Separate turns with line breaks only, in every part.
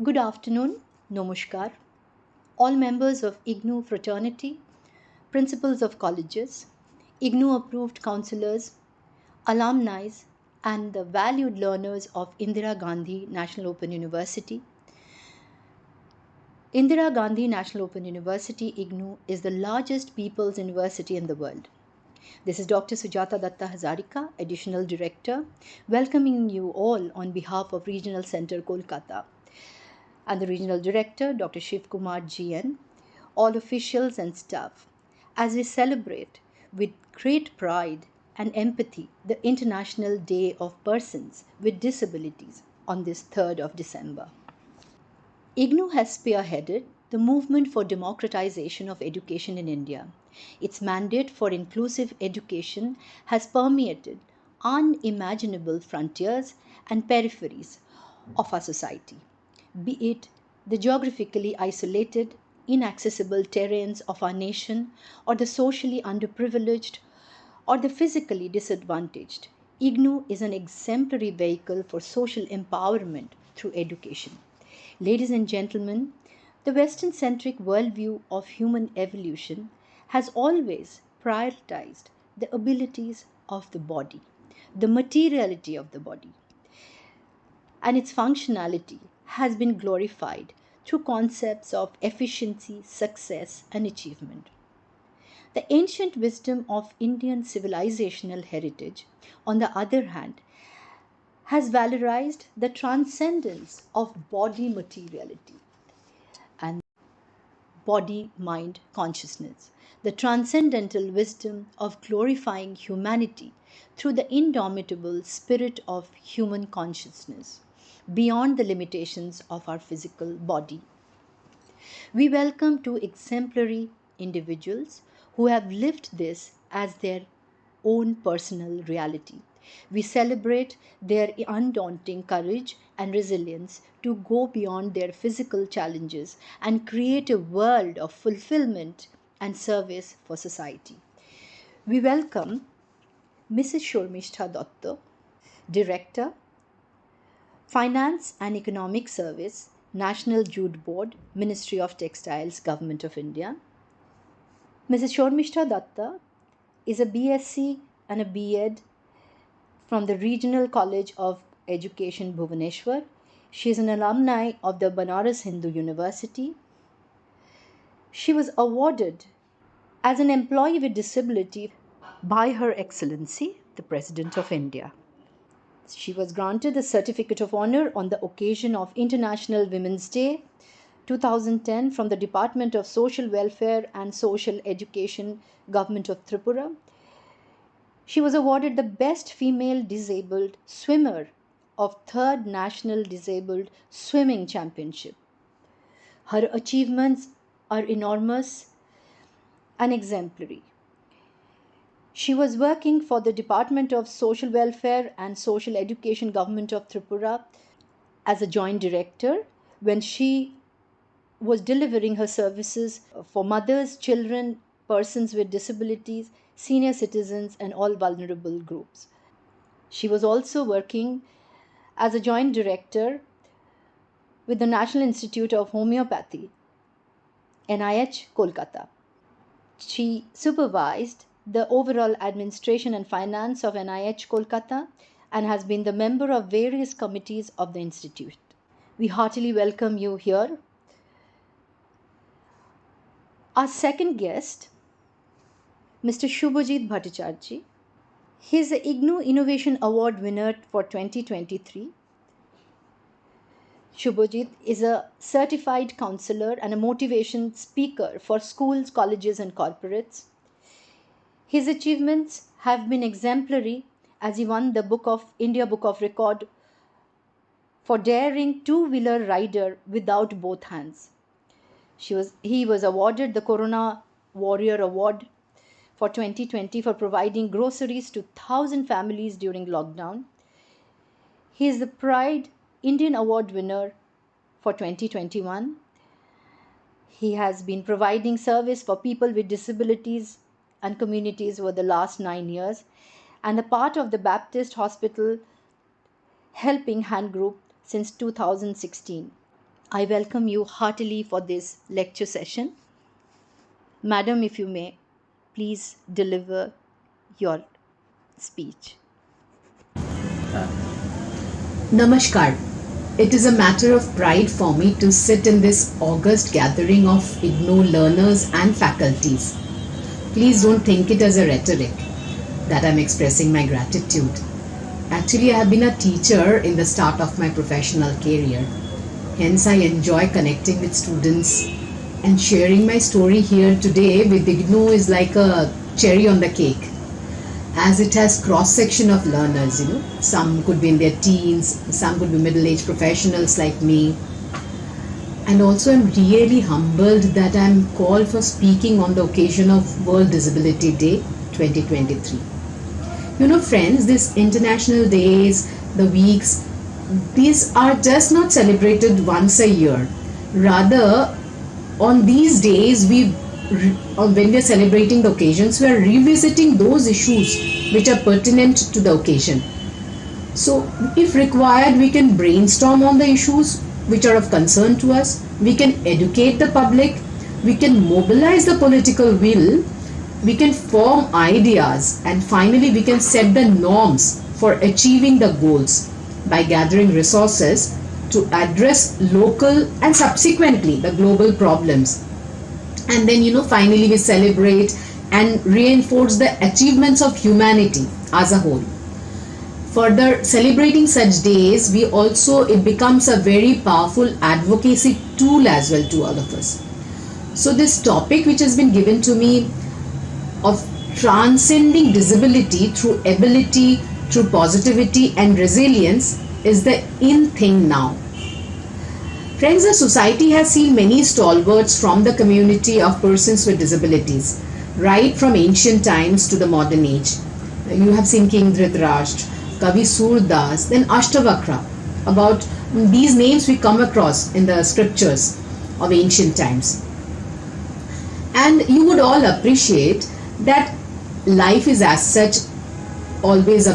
Good afternoon, Namaskar, all members of IGNOU fraternity, principals of colleges, IGNOU approved counselors, alumni, and the valued learners of Indira Gandhi National Open University. Indira Gandhi National Open University, IGNOU, is the largest people's university in the world. This is Dr. Sujata Datta Hazarika, Additional Director, welcoming you all on behalf of Regional Center Kolkata and the Regional Director, Dr. Shiv Kumar GN, all officials and staff, as we celebrate with great pride and empathy the International Day of Persons with Disabilities on this 3rd of December. IGNOU has spearheaded the movement for democratization of education in India. Its mandate for inclusive education has permeated unimaginable frontiers and peripheries of our society, be it the geographically isolated, inaccessible terrains of our nation, or the socially underprivileged, or the physically disadvantaged. IGNOU is an exemplary vehicle for social empowerment through education. Ladies and gentlemen, the Western centric worldview of human evolution has always prioritized the abilities of the body, the materiality of the body, and its functionality has been glorified through concepts of efficiency, success, and achievement. The ancient wisdom of Indian civilizational heritage, on the other hand, has valorized the transcendence of body materiality and body mind consciousness, the transcendental wisdom of glorifying humanity through the indomitable spirit of human consciousness beyond the limitations of our physical body. We welcome two exemplary individuals who have lived this as their own personal reality. We celebrate their undaunting courage and resilience to go beyond their physical challenges and create a world of fulfillment and service for society. We welcome Mrs. Shormishtha Dotto, Director, Finance and Economic Service, National Jute Board, Ministry of Textiles, Government of India. Mrs. Shormishtha Datta is a BSc and a B.Ed from the Regional College of Education, Bhubaneswar. She is an alumni of the Banaras Hindu University. She was awarded as an employee with disability by Her Excellency, the President of India. She was granted the Certificate of Honor on the occasion of International Women's Day 2010 from the Department of Social Welfare and Social Education, Government of Tripura. She was awarded the Best Female Disabled Swimmer of 3rd National Disabled Swimming Championship. Her achievements are enormous and exemplary. She was working for the Department of Social Welfare and Social Education, Government of Tripura as a joint director when she was delivering her services for mothers, children, persons with disabilities, senior citizens, and all vulnerable groups. She was also working as a joint director with the National Institute of Homeopathy, NIH, Kolkata. She supervised the overall administration and finance of NIH Kolkata and has been the member of various committees of the institute. We heartily welcome you here. Our second guest, Mr. Shubhajit Bhattacharjee. He is the IGNOU Innovation Award winner for 2023. Shubhajit is a certified counselor and a motivation speaker for schools, colleges, and corporates. His achievements have been exemplary as he won the India Book of Record for daring two-wheeler rider without both hands. He was awarded the Corona Warrior Award for 2020 for providing groceries to 1,000 families during lockdown. He is the Pride Indian Award winner for 2021. He has been providing service for people with disabilities and communities over the last 9 years and a part of the Baptist Hospital Helping Hand Group since 2016. I welcome you heartily for this lecture session. Madam, if you may, please deliver your speech.
Namaskar. It is a matter of pride for me to sit in this august gathering of IGNOU learners and faculties. Please don't think it as a rhetoric that I'm expressing my gratitude. Actually, I have been a teacher in the start of my professional career. Hence, I enjoy connecting with students, and sharing my story here today with IGNOU is like a cherry on the cake, as it has cross section of learners. Some could be in their teens, some could be middle-aged professionals like me. And also, I'm really humbled that I'm called for speaking on the occasion of World Disability Day 2023. Friends, these international days, the weeks, these are just not celebrated once a year. Rather, on these days, when we are celebrating the occasions, we are revisiting those issues which are pertinent to the occasion. So, if required, we can brainstorm on the issues which are of concern to us. We can educate the public. We can mobilize the political will. We can form ideas, and finally, we can set the norms for achieving the goals by gathering resources to address local and subsequently the global problems. And then, finally, we celebrate and reinforce the achievements of humanity as a whole. Further, celebrating such days, it becomes a very powerful advocacy tool as well to all of us. So this topic which has been given to me of transcending disability through ability, through positivity and resilience is the in thing now. Friends, the society has seen many stalwarts from the community of persons with disabilities, right from ancient times to the modern age. You have seen King Dhritarashtra, Kavi Surdas, then Ashtavakra. About these names we come across in the scriptures of ancient times. And you would all appreciate that life is as such always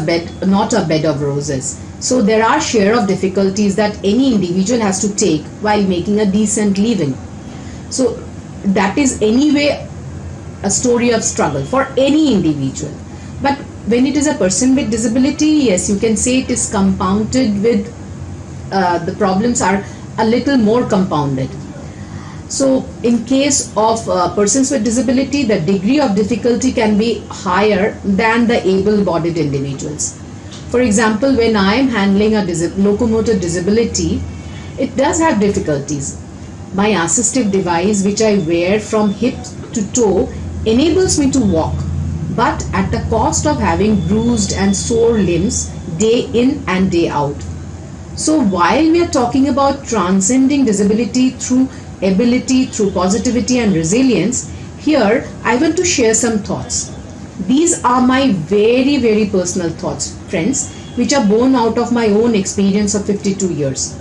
not a bed of roses. So there are share of difficulties that any individual has to take while making a decent living. So that is anyway a story of struggle for any individual. But when it is a person with disability, yes, you can say it is compounded with the problems are a little more compounded. So in case of persons with disability, the degree of difficulty can be higher than the able-bodied individuals. For example, when I am handling a locomotor disability, it does have difficulties. My assistive device, which I wear from hip to toe, enables me to walk, but at the cost of having bruised and sore limbs day in and day out. So while we are talking about transcending disability through ability, through positivity and resilience, here I want to share some thoughts. These are my very, very personal thoughts, friends, which are born out of my own experience of 52 years.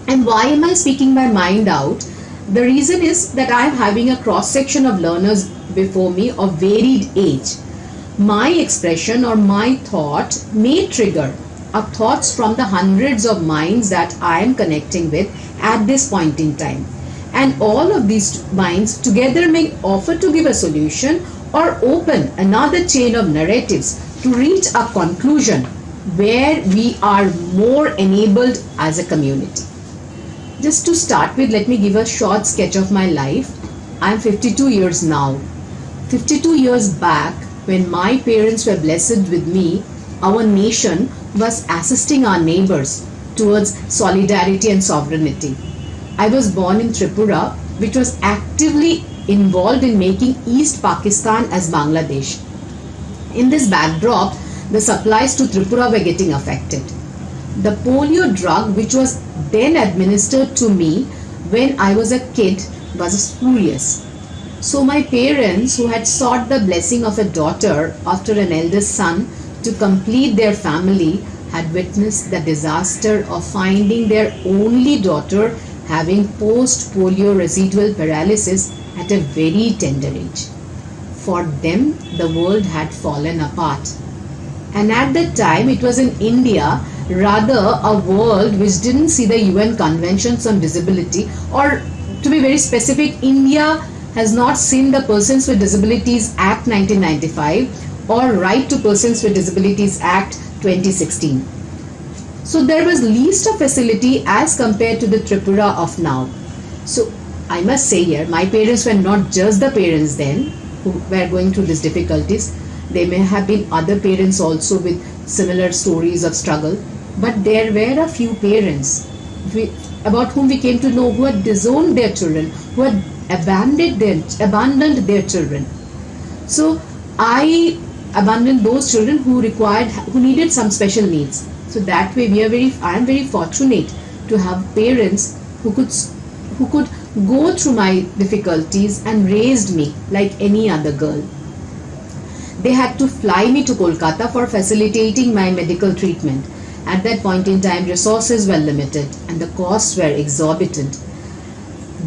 And why am I speaking my mind out? The reason is that I am having a cross section of learners before me of varied age. My expression or my thought may trigger thoughts from the hundreds of minds that I am connecting with at this point in time. And all of these minds together may offer to give a solution or open another chain of narratives to reach a conclusion where we are more enabled as a community. Just to start with, let me give a short sketch of my life. I am 52 years now. 52 years back, when my parents were blessed with me, our nation was assisting our neighbors towards solidarity and sovereignty. I was born in Tripura, which was actively involved in making East Pakistan as Bangladesh. In this backdrop, the supplies to Tripura were getting affected. The polio drug, which was then administered to me when I was a kid, was spurious. So my parents, who had sought the blessing of a daughter after an eldest son to complete their family, had witnessed the disaster of finding their only daughter having post-polio residual paralysis at a very tender age. For them, the world had fallen apart. And at that time, it was in India, rather a world which didn't see the UN Conventions on Disability, or to be very specific, India has not seen the Persons with Disabilities Act 1995 or Right to Persons with Disabilities Act 2016. So there was least of facility as compared to the Tripura of now. So I must say here, my parents were not just the parents then who were going through these difficulties. There may have been other parents also with similar stories of struggle, but there were a few parents about whom we came to know who had disowned their children, who had abandoned their children. So I abandoned those children who needed some special needs. So that way I am very fortunate to have parents who could go through my difficulties and raised me like any other girl. They had to fly me to Kolkata for facilitating my medical treatment. At that point in time, resources were limited and the costs were exorbitant.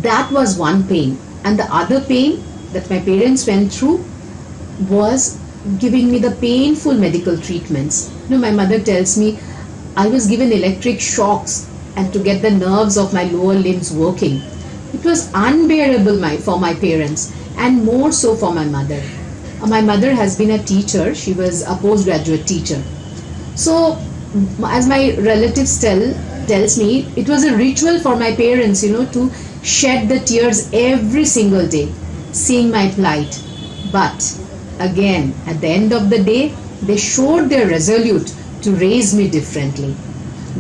That was one pain. And the other pain that my parents went through was giving me the painful medical treatments. My mother tells me I was given electric shocks and to get the nerves of my lower limbs working. It was unbearable for my parents and more so for my mother. My mother has been a teacher. She was a postgraduate teacher. So as my relatives tells me, it was a ritual for my parents, to shed the tears every single day, seeing my plight. But again, at the end of the day, they showed their resolute to raise me differently.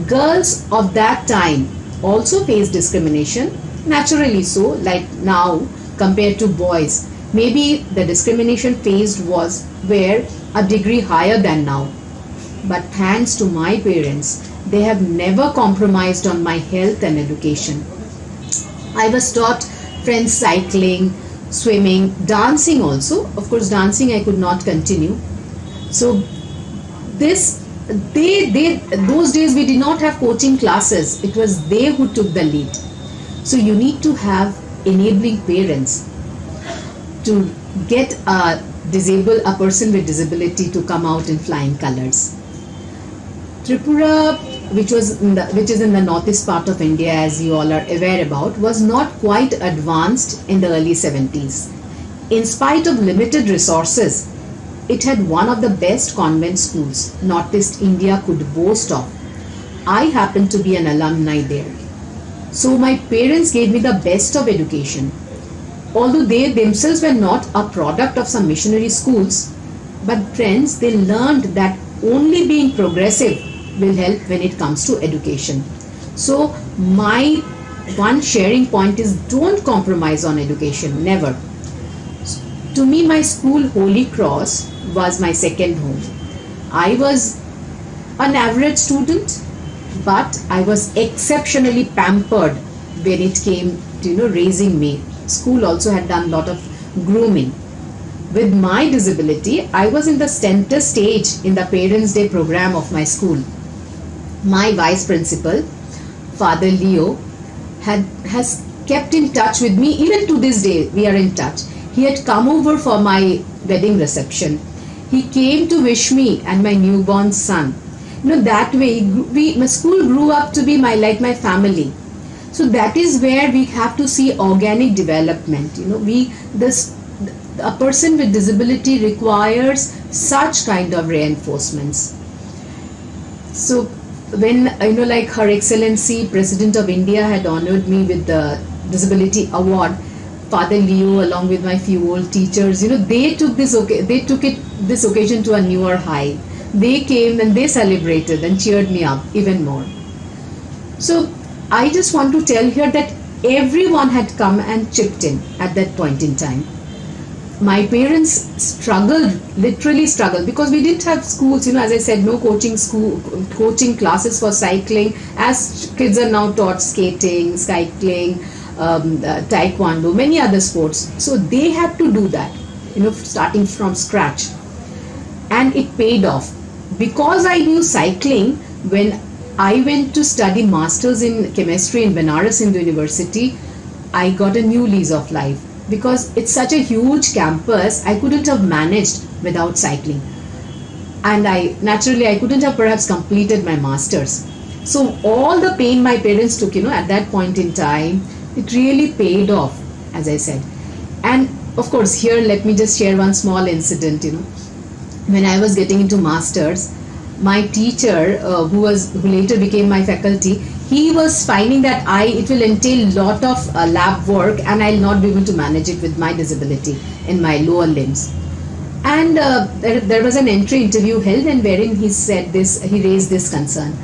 Girls of that time also faced discrimination, naturally so, like now compared to boys. Maybe the discrimination faced were a degree higher than now. But thanks to my parents, they have never compromised on my health and education. I was taught French cycling, swimming, dancing also. Of course, dancing I could not continue. So those days we did not have coaching classes. It was they who took the lead. So you need to have enabling parents to get a person with disability to come out in flying colors. Tripura, which is in the northeast part of India, as you all are aware about, was not quite advanced in the early 70s. In spite of limited resources, it had one of the best convent schools Northeast India could boast of. I happened to be an alumni there. So my parents gave me the best of education. Although they themselves were not a product of some missionary schools, but friends, they learned that only being progressive will help when it comes to education. So my one sharing point is don't compromise on education, never. To me, my school Holy Cross was my second home. I was an average student, but I was exceptionally pampered when it came to raising me. School also had done a lot of grooming. With my disability, I was in the center stage in the Parents' Day program of my school. My vice principal, Father Leo, has kept in touch with me. Even to this day, we are in touch. He had come over for my wedding reception. He came to wish me and my newborn son. That way, my school grew up to be like my family. So that is where we have to see organic development. A person with disability requires such kind of reinforcements. So when like Her Excellency President of India had honored me with the Disability Award, Father Leo along with my few old teachers, they took this occasion to a newer high. They came and they celebrated and cheered me up even more. So I just want to tell here that everyone had come and chipped in at that point in time. My parents literally struggled, because we didn't have schools, as I said, no coaching classes for cycling, as kids are now taught skating, cycling, taekwondo, many other sports. So they had to do that, starting from scratch. And it paid off. Because I knew cycling, when I went to study masters in chemistry in Banaras Hindu University, I got a new lease of life. Because it's such a huge campus, I couldn't have managed without cycling. and I couldn't have perhaps completed my masters. So all the pain my parents took, at that point in time, it really paid off, as I said. And of course, here let me just share one small incident. When I was getting into masters, my teacher, who later became my faculty, he was finding that it will entail lot of lab work, and I'll not be able to manage it with my disability in my lower limbs. And there was an entry interview held, and wherein he raised this concern.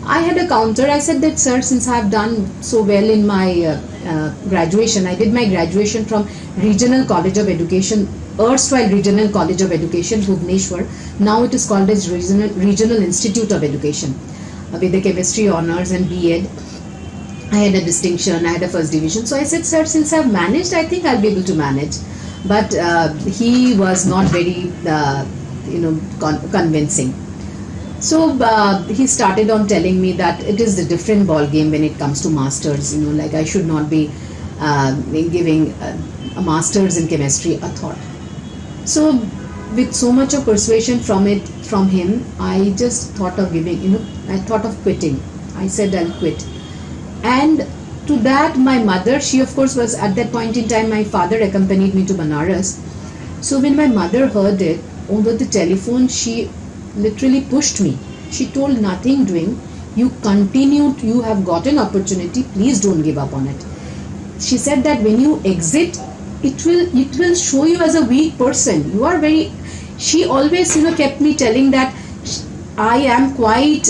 I had a counter. I said that, sir, since I have done so well in my graduation, I did my graduation from Regional College of Education, erstwhile Regional College of Education, Bhubaneswar. Now it is called as Regional Institute of Education, with the chemistry honors and B.Ed. I had a distinction, I had a first division. So I said, sir, since I've managed, I think I'll be able to manage. But he was not very, convincing. So he started on telling me that it is a different ball game when it comes to masters. Like I should not be giving a masters in chemistry a thought. So with so much of persuasion from him, I just thought of I thought of quitting. I said I'll quit. And to that, my mother, she of course was at that point in time, my father accompanied me to Banaras. So when my mother heard it over the telephone, she literally pushed me. She told, nothing doing, you continued, you have got an opportunity, please don't give up on it. She said that when you exit, it will show you as a weak person. You are very, she always kept me telling that I am quite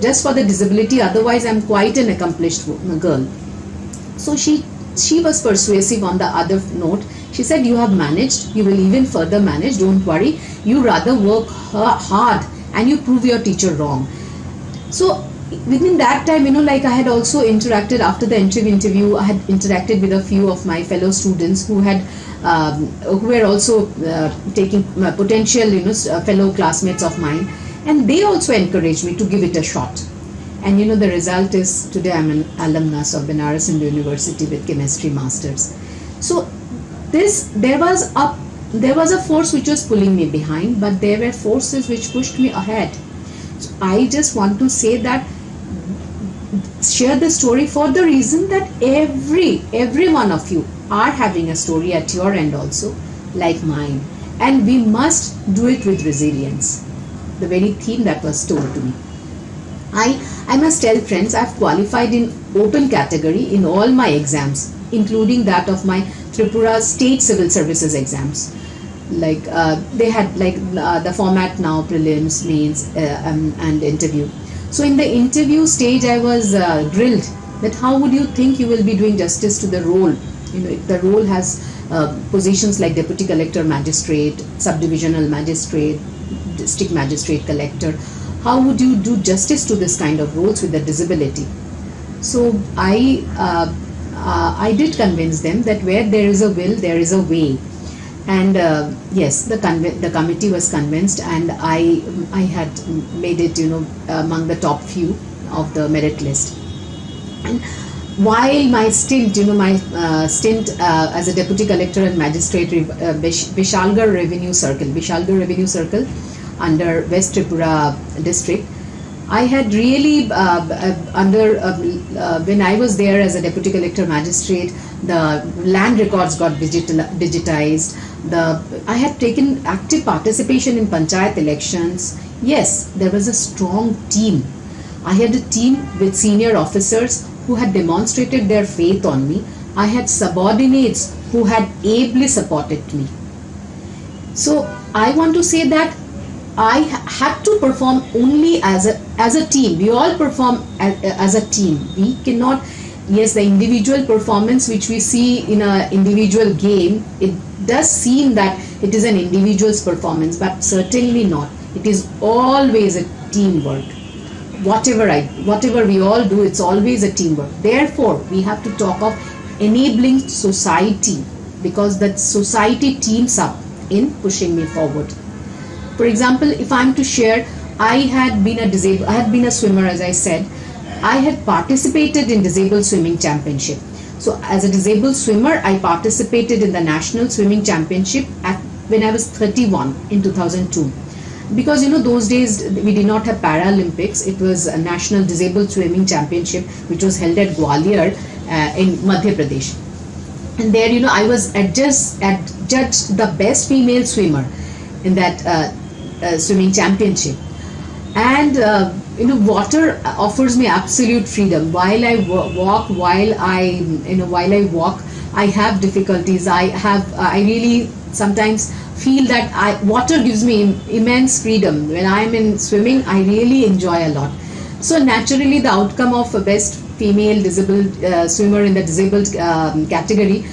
just for the disability, otherwise I'm quite an accomplished girl. So she was persuasive on the other note. She said, you have managed, you will even further manage, don't worry, you rather work hard and you prove your teacher wrong. So within that time, like I had also interacted after the interview, I had interacted with a few of my fellow students who were also taking potential, fellow classmates of mine, and they also encouraged me to give it a shot. And the result is today I'm an alumnus of Banaras Hindu University with chemistry masters. So there was a force which was pulling me behind, but there were forces which pushed me ahead. So I just want to say that, share the story for the reason that every one of you are having a story at your end also, like mine, and we must do it with resilience. The very theme that was told to me. I must tell friends, I've qualified in open category in all my exams, including that of my Tripura State Civil Services exams. Like they had the format now, prelims, mains, and interview. So in the interview stage, I was drilled that how would you think you will be doing justice to the role. The role has positions like deputy collector, magistrate, subdivisional magistrate, district magistrate, collector. How would you do justice to this kind of roles with a disability? So I did convince them that where there is a will, there is a way. And yes, the committee was convinced, and I had made it among the top few of the merit list. And while my stint as a deputy collector and magistrate, Vishalgarh Revenue Circle under West Tripura district, I had really when I was there as a deputy collector magistrate, the land records got digitized. I had taken active participation in panchayat elections. Yes, there was a strong team. I had a team with senior officers who had demonstrated their faith on me. I had subordinates who had ably supported me. So I want to say that I had to perform only as a team. We all perform as a team. We cannot, yes, the individual performance which we see in an individual game, it does seem that it is an individual's performance, but certainly not. It is always a teamwork. Whatever we all do, it's always a teamwork. Therefore, we have to talk of enabling society, because that society teams up in pushing me forward. For example, if I'm to share, I had been a swimmer, as I said. I had participated in disabled swimming championship. So as a disabled swimmer, I participated in the national swimming championship when I was 31 in 2002. because those days we did not have Paralympics. It was a national disabled swimming championship which was held at Gwalior in Madhya Pradesh. And there I was adjudged the best female swimmer in that swimming championship. And water offers me absolute freedom. While I walk, while I walk, I have difficulties. I really sometimes feel that water gives me immense freedom. When I am in swimming, I really enjoy a lot. So naturally, the outcome of a best female disabled swimmer in the disabled category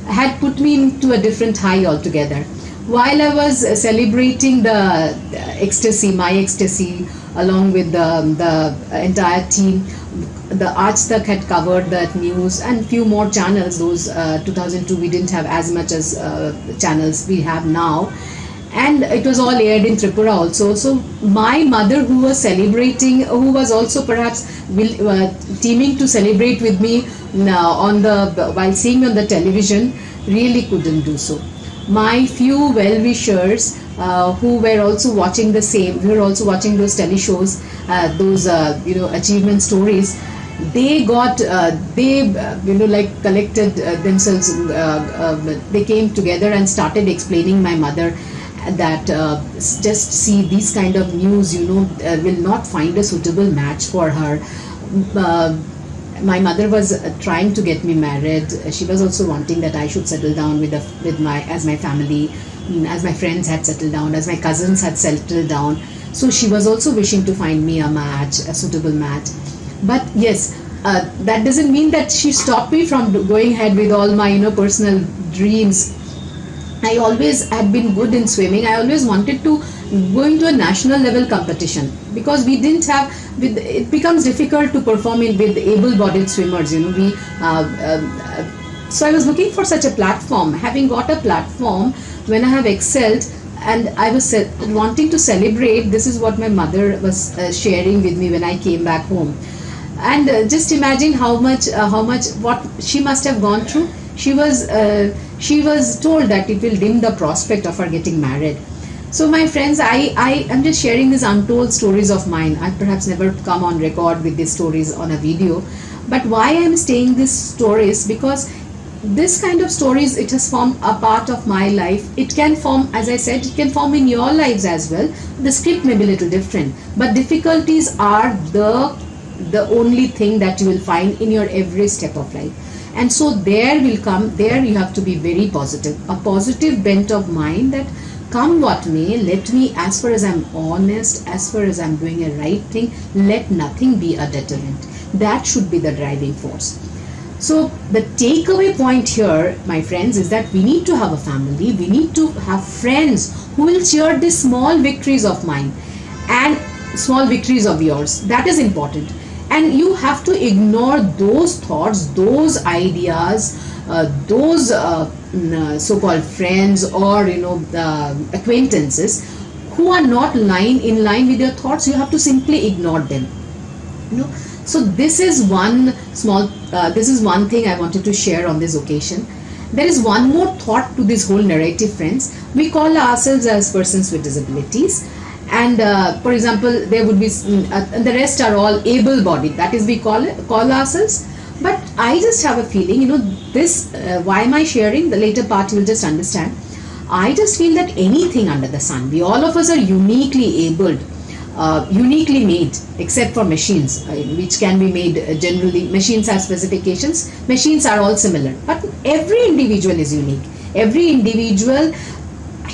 had put me into a different high altogether. While I was celebrating the ecstasy, my ecstasy, along with the entire team, the Aaj Tak had covered that news and few more channels. Those 2002 we didn't have as much as channels we have now, and it was all aired in Tripura also. So my mother, who was celebrating, who was also perhaps teaming to celebrate with me on the while seeing on the television, really couldn't do so. My few well-wishers who were also watching the same, who were also watching those teleshows, those achievement stories, they got like collected themselves. They came together and started explaining my mother that just see these kind of news, will not find a suitable match for her. My mother was trying to get me married. She was also wanting that I should settle down with my family, as my friends had settled down, as my cousins had settled down. So she was also wishing to find me a suitable match. But yes, that doesn't mean that she stopped me from going ahead with all my personal dreams. I always had been good in swimming. I always wanted to go into a national level competition, because we didn't have, it becomes difficult to perform with able-bodied swimmers. So I was looking for such a platform. Having got a platform, when I have excelled, and I was wanting to celebrate, this is what my mother was sharing with me when I came back home. And just imagine how much what she must have gone through. She was told that it will dim the prospect of her getting married. So my friends, I am just sharing these untold stories of mine. I perhaps never come on record with these stories on a video, but why I am saying these stories, because this kind of stories, it has formed a part of my life. It can form, as I said, it can form in your lives as well. The script may be a little different, but difficulties are the only thing that you will find in your every step of life. And so there you have to be very positive, a positive bent of mind, that come what may, let me, as far as I'm honest, as far as I'm doing a right thing, let nothing be a deterrent. That should be the driving force. So the takeaway point here, my friends, is that we need to have a family, we need to have friends who will cheer these small victories of mine and small victories of yours. That is important. And you have to ignore those thoughts, those ideas, those so-called friends or acquaintances who are not in line with your thoughts. You have to simply ignore them. So this is one thing I wanted to share on this occasion. There is one more thought to this whole narrative, friends. We call ourselves as persons with disabilities, and for example, there would be the rest are all able-bodied. That is, we call ourselves. But I just have a feeling, this. Why am I sharing? The later part you will just understand. I just feel that anything under the sun, we all of us are uniquely abled. Uniquely made, except for machines, which can be made generally. Machines have specifications, machines are all similar, but every individual is unique. Every individual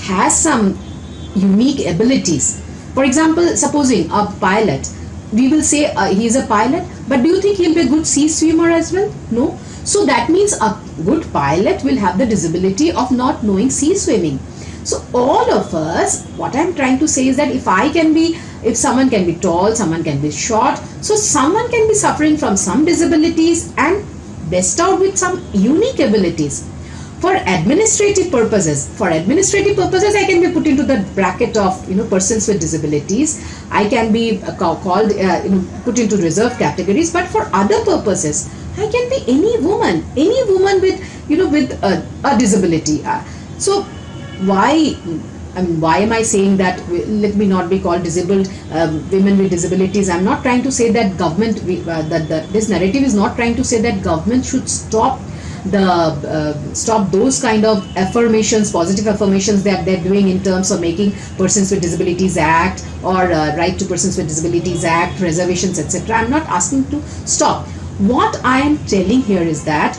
has some unique abilities. For example, supposing a pilot, we will say he is a pilot, but do you think he'll be a good sea swimmer as well? No. So that means a good pilot will have the disability of not knowing sea swimming. So all of us, what I'm trying to say is that if someone can be tall, someone can be short, so someone can be suffering from some disabilities and best out with some unique abilities. For administrative purposes, I can be put into the bracket of persons with disabilities. I can be called put into reserved categories. But for other purposes, I can be any woman with with a disability. So why I mean, why am I saying that? Let me not be called disabled women with disabilities. I'm not trying to say that government. This narrative is not trying to say that government should stop those kind of affirmations, positive affirmations that they're doing in terms of making Persons with Disabilities Act or Right to Persons with Disabilities Act, reservations, etc. I'm not asking to stop. What I am telling here is that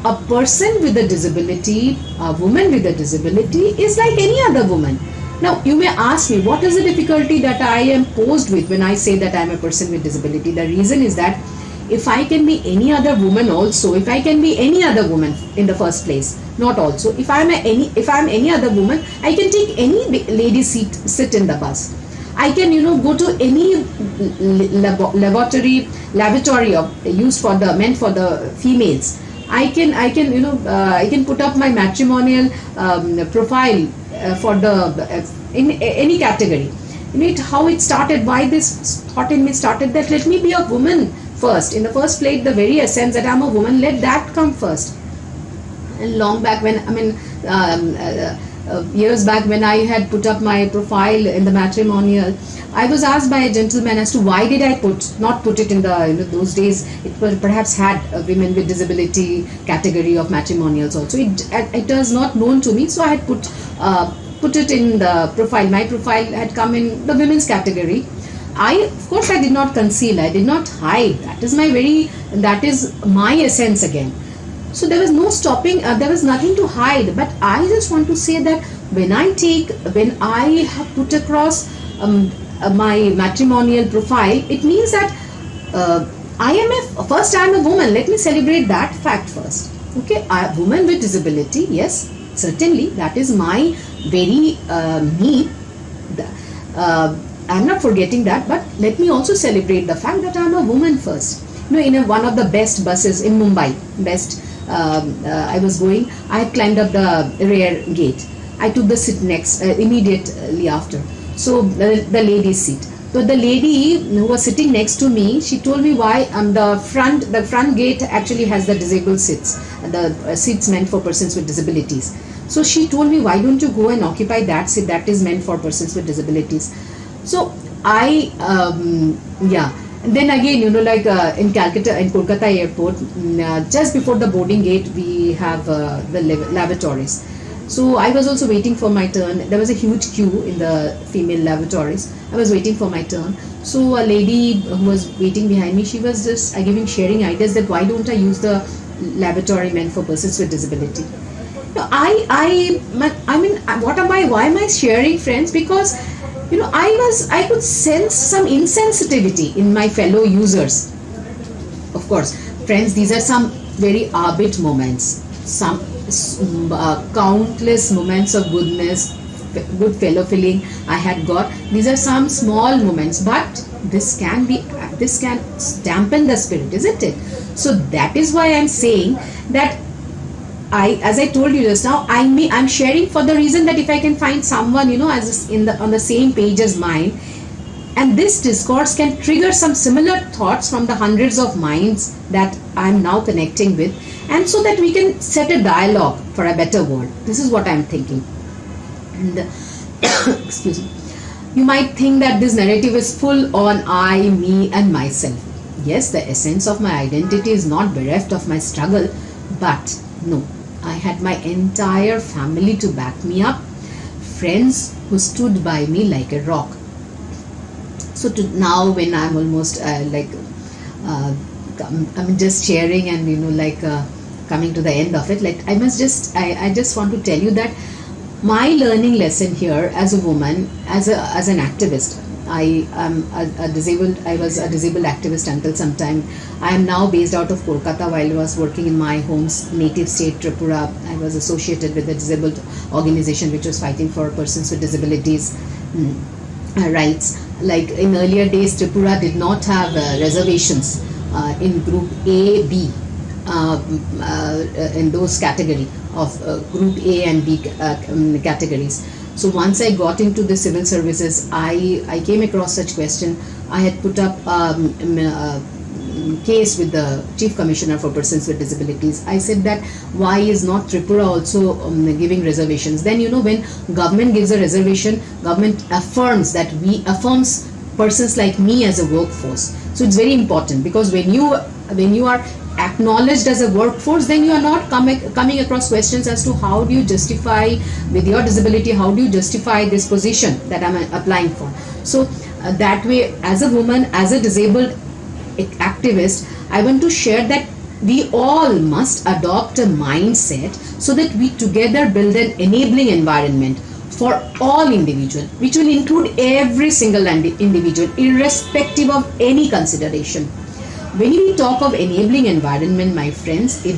a person with a disability, a woman with a disability, is like any other woman. Now, you may ask me, what is the difficulty that I am posed with when I say that I am a person with disability? The reason is that if I can be any other woman also, if I can be any other woman in the first place, not also, if I'm any other woman, I can take any lady seat, sit in the bus. I can, go to any lavatory used for the meant for the females. I can put up my matrimonial profile for the in any category. How it started, why this thought in me started that let me be a woman first. In the first place, the very essence that I'm a woman, let that come first. And long back when years back when I had put up my profile in the matrimonial, I was asked by a gentleman as to why did I not put it in the those days it was perhaps had a women with disability category of matrimonials also. It was not known to me, so I had put it in the profile. My profile had come in the women's category. Of course I did not conceal, I did not hide. That is my essence again. So there was no stopping, there was nothing to hide. But I just want to say that when I have put across my matrimonial profile, it means that I am a woman. Let me celebrate that fact first. Okay, a woman with disability, yes, certainly that is my very me. I'm not forgetting that, but let me also celebrate the fact that I'm a woman first. In one of the best buses in Mumbai, I was going, I had climbed up the rear gate. I took the seat next, immediately after. So the lady's seat. So the lady who was sitting next to me, she told me why the front gate actually has the disabled seats, the seats meant for persons with disabilities. So she told me, why don't you go and occupy that seat that is meant for persons with disabilities? So I, yeah. And then again, in Calcutta, in Kolkata airport, just before the boarding gate, we have the lavatories. So I was also waiting for my turn. There was a huge queue in the female lavatories. I was waiting for my turn. So a lady who was waiting behind me, she was just sharing ideas that why don't I use the lavatory meant for persons with disability. I mean, why am I sharing, friends? Because I could sense some insensitivity in my fellow users. Of course, friends, these are some very arbit moments, some countless moments of goodness, good fellow feeling I had got. These are some small moments, but this can dampen the spirit, isn't it? So that is why I'm saying that as I told you just now, I'm sharing for the reason that if I can find someone, on the same page as mine, and this discourse can trigger some similar thoughts from the hundreds of minds that I'm now connecting with, and so that we can set a dialogue for a better world. This is what I'm thinking. And excuse me. You might think that this narrative is full on I, me, and myself. Yes, the essence of my identity is not bereft of my struggle, but no. I had my entire family to back me up, friends who stood by me like a rock. So now when I'm almost I'm just sharing and coming to the end of it, I just want to tell you that my learning lesson here as a woman, as an activist. I was a disabled activist until some time. I am now based out of Kolkata. While I was working in my home native state Tripura, I was associated with a disabled organization which was fighting for persons with disabilities rights. Like in earlier days, Tripura did not have reservations in group A, B, in those category of group A and B categories. So once I got into the civil services, I came across such question. I had put up case with the Chief Commissioner for Persons with Disabilities. I said that why is not Tripura also giving reservations? Then when government gives a reservation, government affirms persons like me as a workforce. So it's very important, because when you are acknowledged as a workforce, then you are not coming across questions as to how do you justify with your disability, how do you justify this position that I'm applying for. So that way, as a woman, as a disabled activist, I want to share that we all must adopt a mindset so that we together build an enabling environment for all individuals, which will include every single individual, irrespective of any consideration. When we talk of enabling environment, my friends, it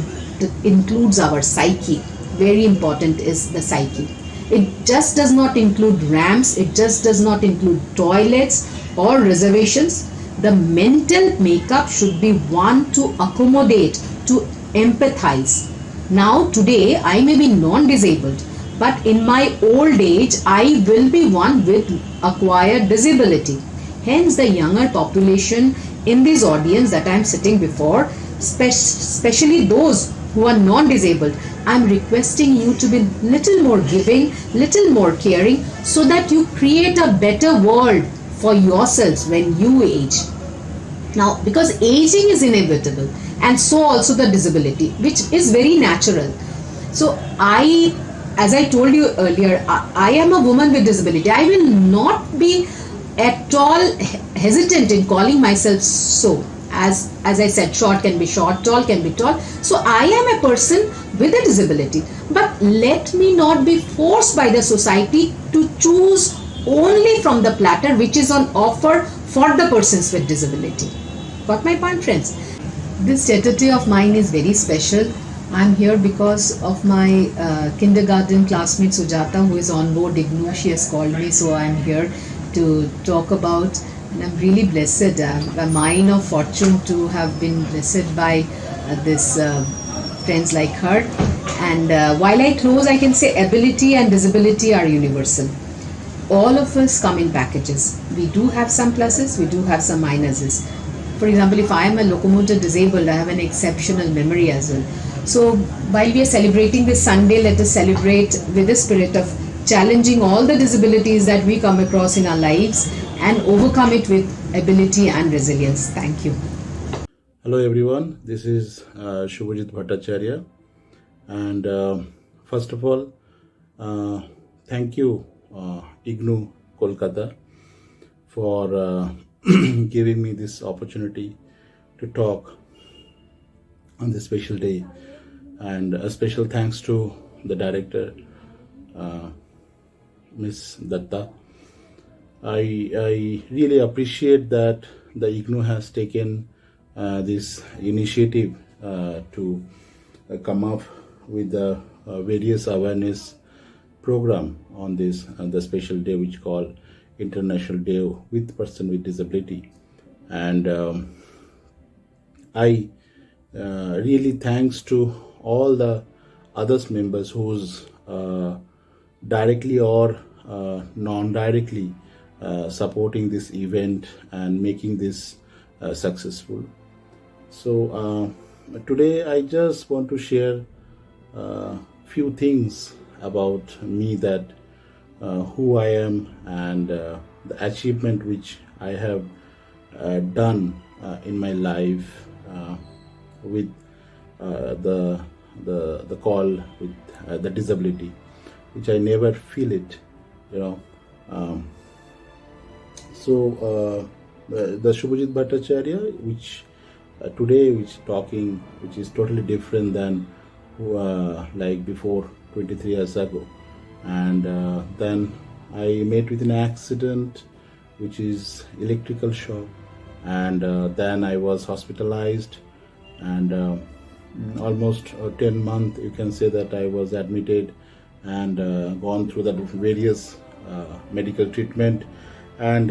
includes our psyche. Very important is the psyche. It just does not include ramps, it just does not include toilets or reservations. The mental makeup should be one to accommodate, to empathize. Now, today, I may be non disabled, but in my old age, I will be one with acquired disability. Hence, the younger population in this audience that I am sitting before, especially those who are non-disabled, I am requesting you to be little more giving, little more caring, so that you create a better world for yourselves when you age. Now, because aging is inevitable, and so also the disability, which is very natural. So as I told you earlier, I am a woman with disability. I will not be at all hesitant in calling myself so. As I said, short can be short, tall can be tall. So I am a person with a disability. But let me not be forced by the society to choose only from the platter which is on offer for the persons with disability. Got my point, friends? This tete of mine is very special. I'm here because of my kindergarten classmate Sujata, who is on board IGNOU. She has called me, so I'm here to talk about, and I'm really blessed, a mine of fortune to have been blessed by this friends like her. And while I close, I can say ability and disability are universal. All of us come in packages. We do have some pluses, we do have some minuses. For example, if I am a locomotor disabled, I have an exceptional memory as well. So while we are celebrating this Sunday, let us celebrate with the spirit of challenging all the disabilities that we come across in our lives and overcome it with ability and resilience. Thank you.
Hello everyone, this is Shubhajit Bhattacharya, and first of all, thank you IGNOU Kolkata for giving me this opportunity to talk on this special day, and a special thanks to the director, Miss Datta. I really appreciate that the IGNOU has taken this initiative to come up with the various awareness program on this the special day which called International Day with Person with Disability. And I really thanks to all the others members who's directly or non-directly supporting this event and making this successful. So today I just want to share few things about me, that who I am, and the achievement which I have done in my life with the call with the disability, which I never feel it, you know. The Shubhajit Bhattacharya, which today, which is totally different than like before 23 years ago. And then I met with an accident, which is electrical shock, and then I was hospitalized, and almost 10 months you can say that I was admitted and gone through the various medical treatment. And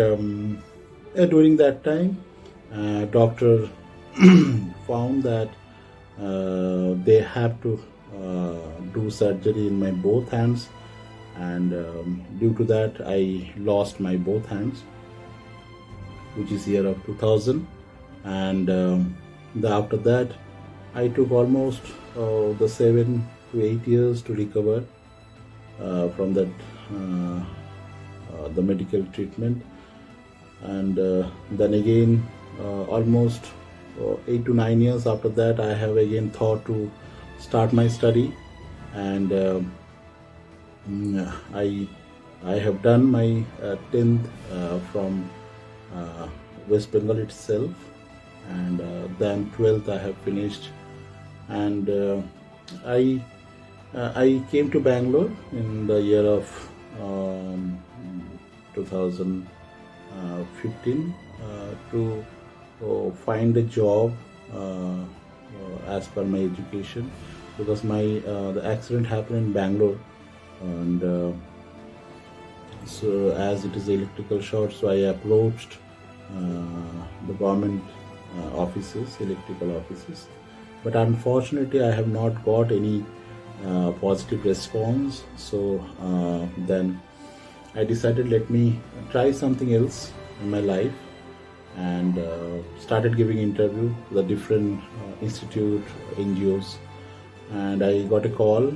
during that time, doctor found that they have to do surgery in my both hands, and due to that I lost my both hands, which is year of 2000. and after that I took almost the 7 to 8 years to recover from that the medical treatment. And then again, almost 8 to 9 years after that, I have again thought to start my study. And I have done my 10th from uh, West Bengal itself, and then 12th I have finished. And I I came to Bangalore in the year of um, 2015 to find a job as per my education, because my the accident happened in Bangalore. And so as it is electrical short, so I approached the government offices, electrical offices, but unfortunately I have not got any positive response. So then I decided, let me try something else in my life, and started giving interview to the different institute, NGOs. And I got a call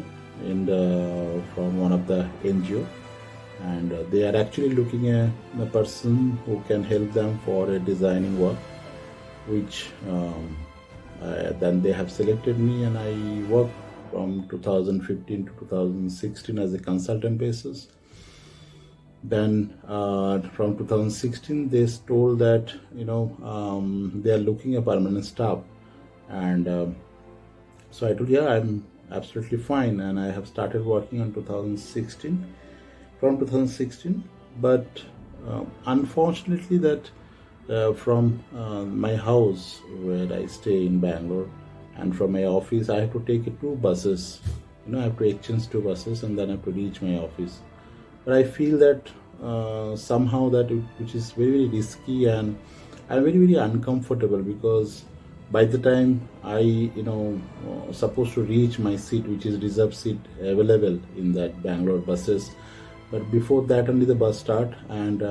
from one of the NGO, and they are actually looking at a person who can help them for a designing work, which then they have selected me, and I worked from 2015 to 2016 as a consultant basis. Then from 2016 they told that they are looking a permanent staff. And so I told, yeah, I'm absolutely fine, and I have started working on 2016, from 2016. But unfortunately, that from my house where I stay in Bangalore, and from my office, I have to take 2 buses. I have to exchange 2 buses, and then I have to reach my office. But I feel that somehow which is very very risky, and I'm very very uncomfortable, because by the time I supposed to reach my seat, which is reserved seat available in that Bangalore buses, but before that only the bus start. And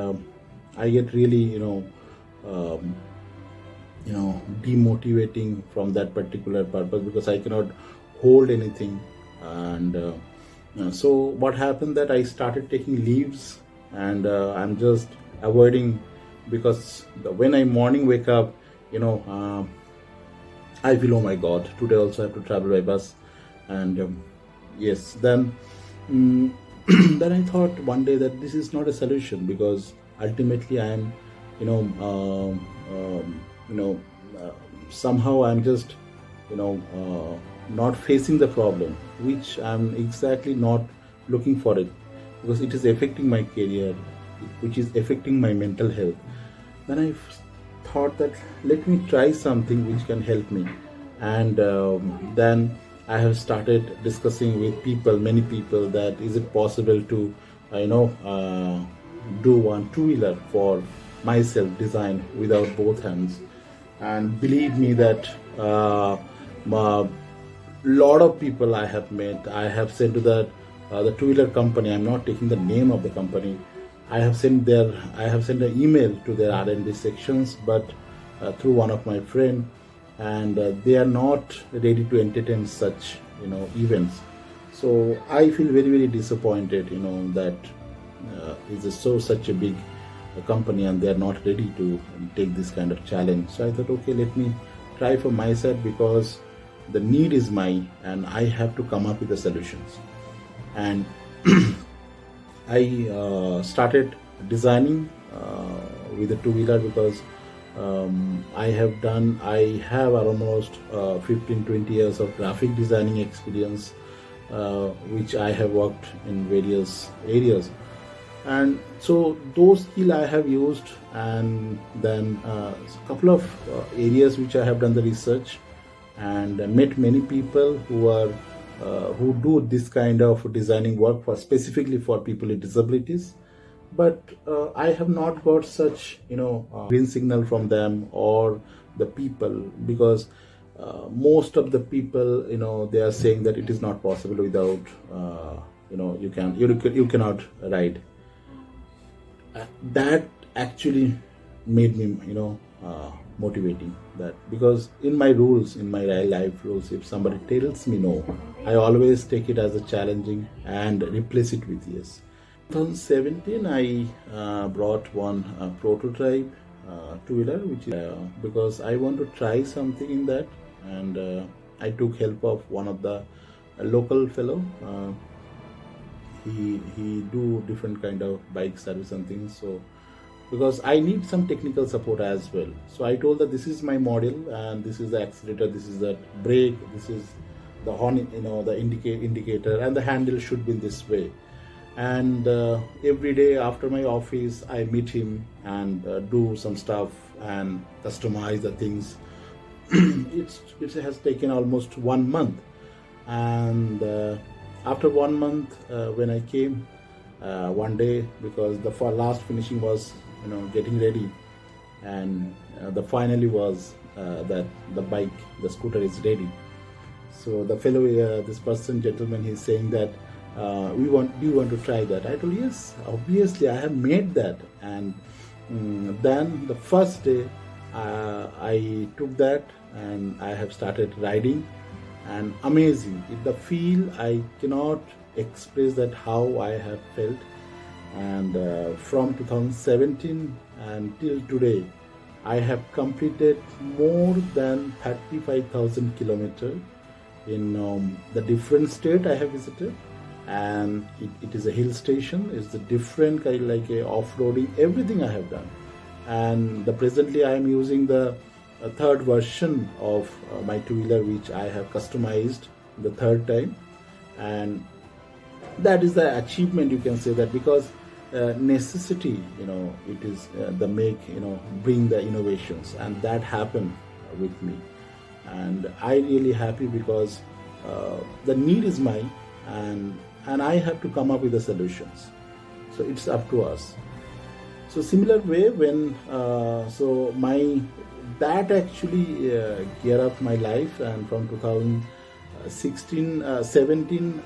I get really um, demotivating from that particular purpose, because I cannot hold anything. And so what happened, that I started taking leaves, and I'm just avoiding, because when I morning wake up, you know I feel, oh my god, today also I have to travel by bus. And yes, then mm, then I thought one day that this is not a solution, because ultimately I am, you know, you know, uh, somehow I'm just, not facing the problem, which I'm exactly not looking for it, because it is affecting my career, which is affecting my mental health. Then I thought that, let me try something which can help me. And then I have started discussing with people, many people, that is it possible to do one two-wheeler for myself, design without both hands. And believe me that a lot of people I have met, I have sent to the two-wheeler company. I'm not taking the name of the company. I have sent an email to their R&D sections, but through one of my friend, and they are not ready to entertain such events. So I feel very very disappointed, that is such a big company, and they are not ready to take this kind of challenge. So I thought, okay, let me try for myself, because the need is mine, and I have to come up with the solutions. And I started designing with a two-wheeler, because I have almost 15-20 years of graphic designing experience, which I have worked in various areas. And so those skill I have used. And then a couple of areas which I have done the research, and met many people who do this kind of designing work for specifically for people with disabilities. But I have not got such green signal from them or the people, because most of the people, they are saying that it is not possible without you cannot ride. That actually made me motivating that, because in my rules, in my real life rules, if somebody tells me no, I always take it as a challenging and replace it with yes. 2017, I brought one prototype two-wheeler, which is because I want to try something in that, and I took help of one of the local fellow. He do different kind of bike service and things. So because I need some technical support as well, so I told that this is my model, and this is the accelerator, this is the brake, this is the horn, the indicator, and the handle should be in this way. And every day after my office, I meet him and do some stuff and customize the things. It has taken almost 1 month, and after 1 month, when I came one day, because the last finishing was getting ready, and the finally was that the scooter is ready. So the fellow, this person, gentleman, he's saying that do you want to try that? I told yes, obviously I have made that. And then the first day, I took that and I have started riding, and amazing. The feel, I cannot express that how I have felt. And from 2017 until today, I have completed more than 35,000 kilometers in the different state I have visited. And it is a hill station, it's a different kind, like a off-roading, everything I have done. And presently I am using the third version of my two-wheeler, which I have customized the third time. And that is the achievement, you can say that, because necessity, it is the make, bring the innovations, and that happened with me. And I really happy, because the need is mine, and I have to come up with the solutions. So it's up to us. So similar way, when so my that actually gear up my life, and from 2016 17,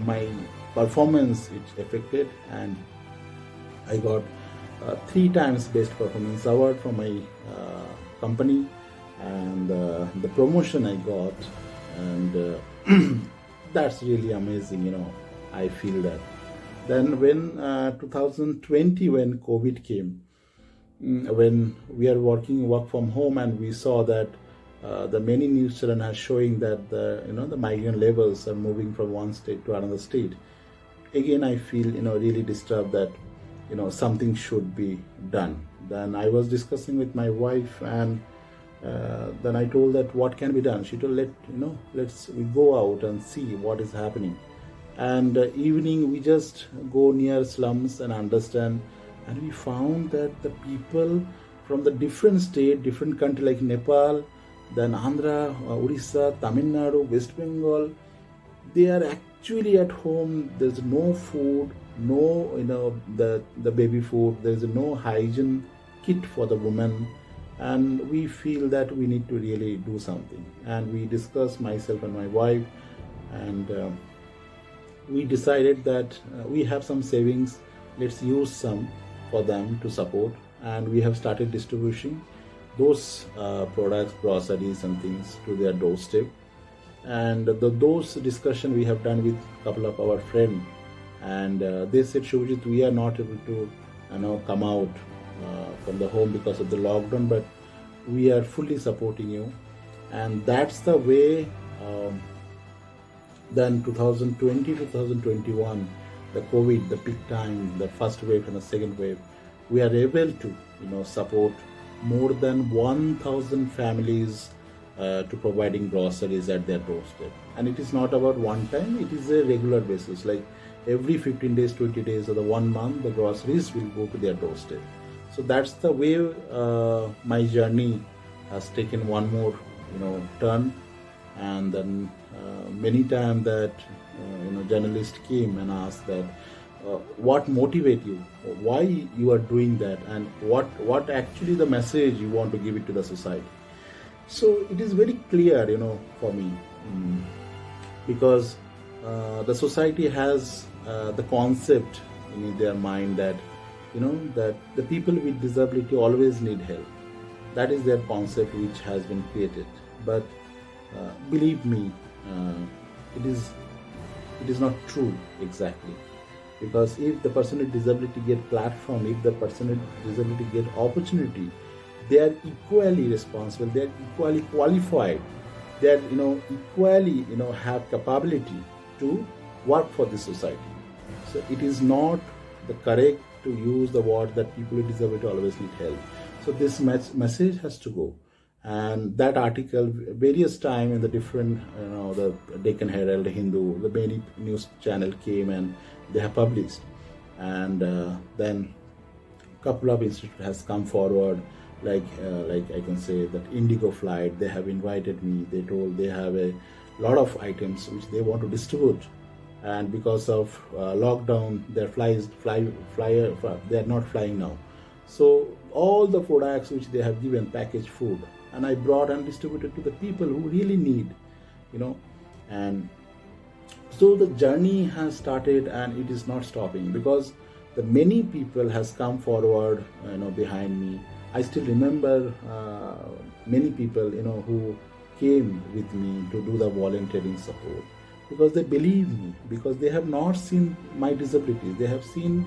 my performance it affected, and I got 3 times best performance award from my company, and the promotion I got, and that's really amazing. I feel that. Then when 2020, when COVID came, when we are work from home, and we saw that the many news channels are showing that the migrant levels are moving from one state to another state. Again, I feel really disturbed that something should be done. Then I was discussing with my wife, and then I told that what can be done. She told, let's we go out and see what is happening. And evening we just go near slums and understand, and we found that the people from the different state, different country, like Nepal, then Andhra, Orissa, Tamil Nadu, West Bengal, they are actually at home. There's no food, no the baby food. There's no hygiene kit for the woman, and we feel that we need to really do something. And we discussed, myself and my wife, and we decided that we have some savings. Let's use some for them to support, and we have started distributing those products, groceries, and things to their doorstep. And those discussion we have done with a couple of our friends, and they said, Shubhajit, we are not able to come out from the home because of the lockdown, but we are fully supporting you. And that's the way. Then 2020, 2021, the COVID, the peak time, the first wave and the second wave, we are able to support more than 1,000 families to providing groceries at their doorstep. And it is not about one time, it is a regular basis. Like every 15 days, 20 days, or the 1 month, the groceries will go to their doorstep. So that's the way my journey has taken one more turn. And then many times that journalist came and asked that what motivate you, why you are doing that, and what actually the message you want to give it to the society. So it is very clear for me, because the society has the concept in their mind that that the people with disability always need help. That is their concept which has been created. But believe me, uh, it is it is not true exactly, because if the person with disability get platform, if the person with disability get opportunity, they are equally responsible, they are equally qualified, they are equally have capability to work for the society. So it is not the correct to use the word that people with disability always need help. So this message has to go. And that article various time in the different the Deccan Herald, Hindu, the many news channel came and they have published. And then couple of institute has come forward, like I can say that Indigo flight, they have invited me, they told they have a lot of items which they want to distribute. And because of lockdown, their they are not flying now. So all the products which they have given packaged food, and I brought and distributed to the people who really need, you know and so the journey has started and it is not stopping, because the many people has come forward behind me. I still remember many people who came with me to do the volunteering support, because they believe me, because they have not seen my disability, they have seen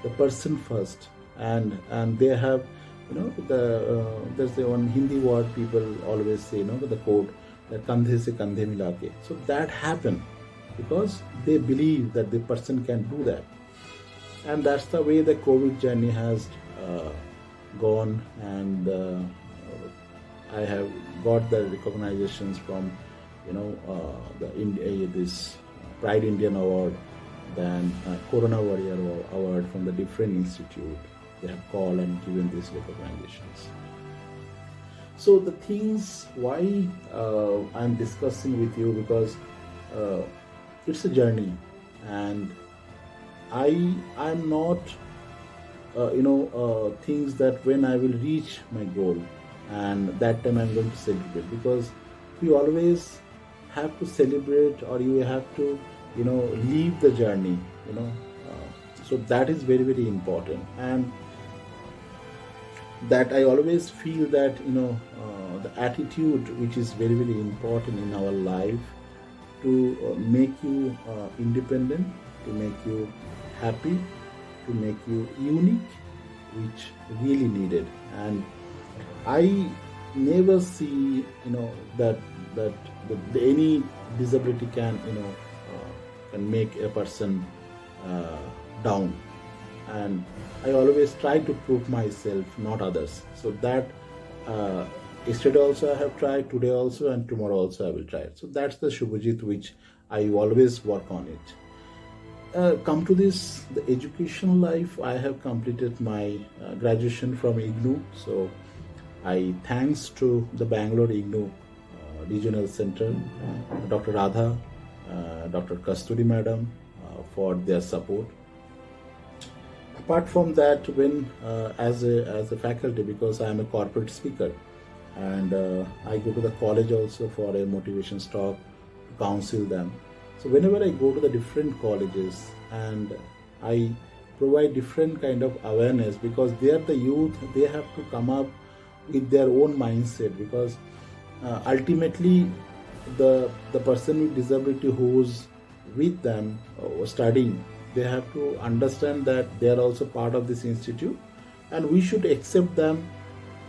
the person first. And they have there's the one Hindi word people always say, the quote that kandhe se kandhe milake. So that happened because they believe that the person can do that. And that's the way the COVID journey has uh, gone. And I have got the recognitions from this Pride Indian Award, then Corona Warrior Award from the different institute. They have called and given these recognitions. So the things why I'm discussing with you, because uh, it's a journey, and I'm not things that when I will reach my goal, and that time I'm going to celebrate, because you always have to celebrate, or you have to leave the journey. So that is very, very important. And that I always feel that the attitude which is very, very important in our life, to make you independent, to make you happy, to make you unique, which really needed. And I never see that any disability can make a person down. And I always try to prove myself, not others. So that yesterday also I have tried, today also, and tomorrow also I will try. So that's the Shubhajit which I always work on it. Come to this, the educational life. I have completed my graduation from IGNU. So I thanks to the Bangalore IGNU Regional Center, Dr. Radha, Dr. Kasturi Madam, for their support. Apart from that, when as a faculty, because I am a corporate speaker, and I go to the college also for a motivation talk to counsel them. So whenever I go to the different colleges, and I provide different kind of awareness, because they are the youth, they have to come up with their own mindset, because ultimately the person with disability who's with them studying, they have to understand that they are also part of this institute, and we should accept them,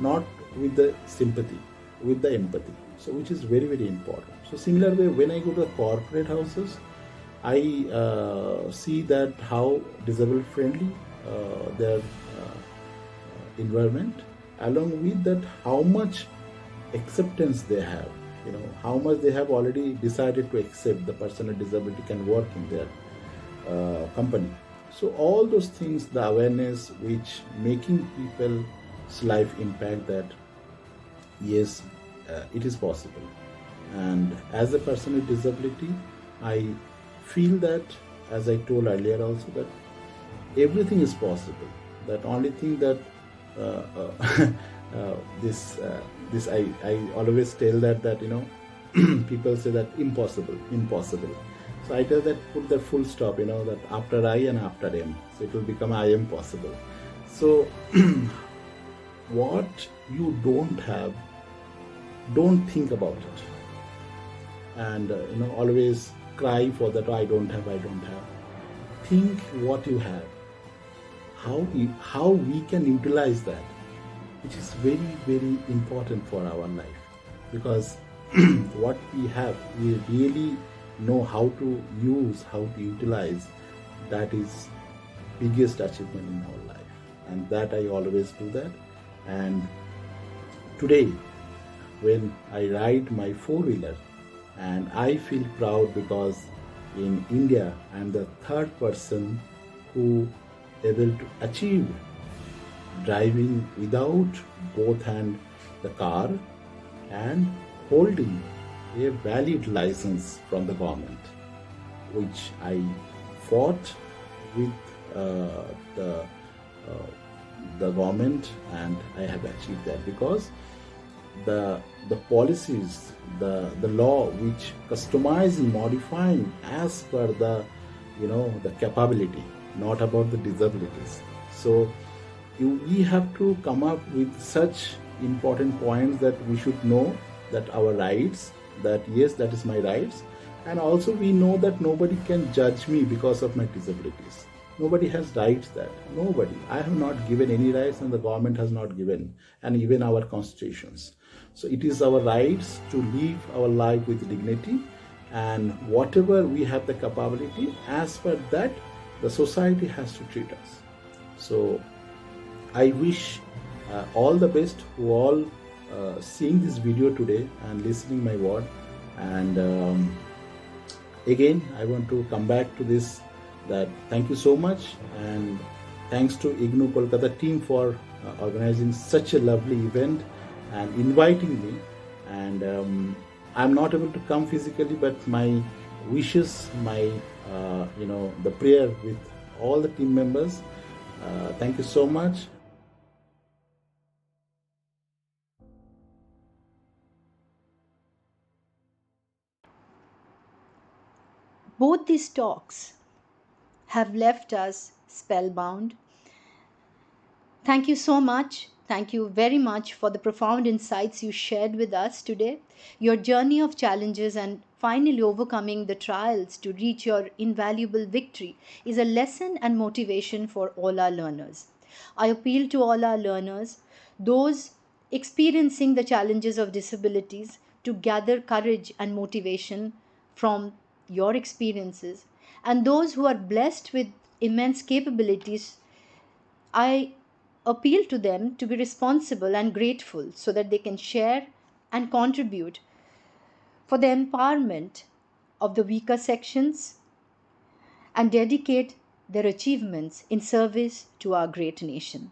not with the sympathy, with the empathy. So which is very, very important. So similar way, when I go to the corporate houses, I see that how disabled friendly their environment, along with that how much acceptance they have, how much they have already decided to accept the person with disability can work in their company. So all those things, the awareness which making people's life impact, that yes, it is possible. And as a person with disability, I feel that, as I told earlier also, that everything is possible. That only thing that I always tell that people say that impossible. So I tell that put the full stop, that after I and after am. So it will become I am possible. So what you don't have, don't think about it, and always cry for that. I don't have. Think what you have, how we can utilize that, which is very very important for our life, because what we have, we really know how to use, how to utilize. That is biggest achievement in our life, and that I always do that. And today, when I ride my four-wheeler, and I feel proud because in India I'm the third person who able to achieve driving without both hand the car and holding a valid license from the government, which I fought with the the government, and I have achieved that because the policies, the law which customize and modifying as per the the capability, not about the disabilities. So we have to come up with such important points that we should know that our rights, that yes, that is my rights, and also we know that nobody can judge me because of my disabilities. Nobody has rights, that nobody, I have not given any rights, and the government has not given, and even our constitutions. So it is our rights to live our life with dignity, and whatever we have the capability, as per that the society has to treat us. So I wish all the best who all seeing this video today and listening my word. And again, I want to come back to this, that thank you so much, and thanks to IGNU Kolkata team for organizing such a lovely event and inviting me. And I'm not able to come physically, but my wishes, my the prayer with all the team members. Thank you so much.
Both these talks have left us spellbound. Thank you so much. Thank you very much for the profound insights you shared with us today. Your journey of challenges and finally overcoming the trials to reach your invaluable victory is a lesson and motivation for all our learners. I appeal to all our learners, those experiencing the challenges of disabilities, to gather courage and motivation from your experiences, and those who are blessed with immense capabilities, I appeal to them to be responsible and grateful so that they can share and contribute for the empowerment of the weaker sections and dedicate their achievements in service to our great nation.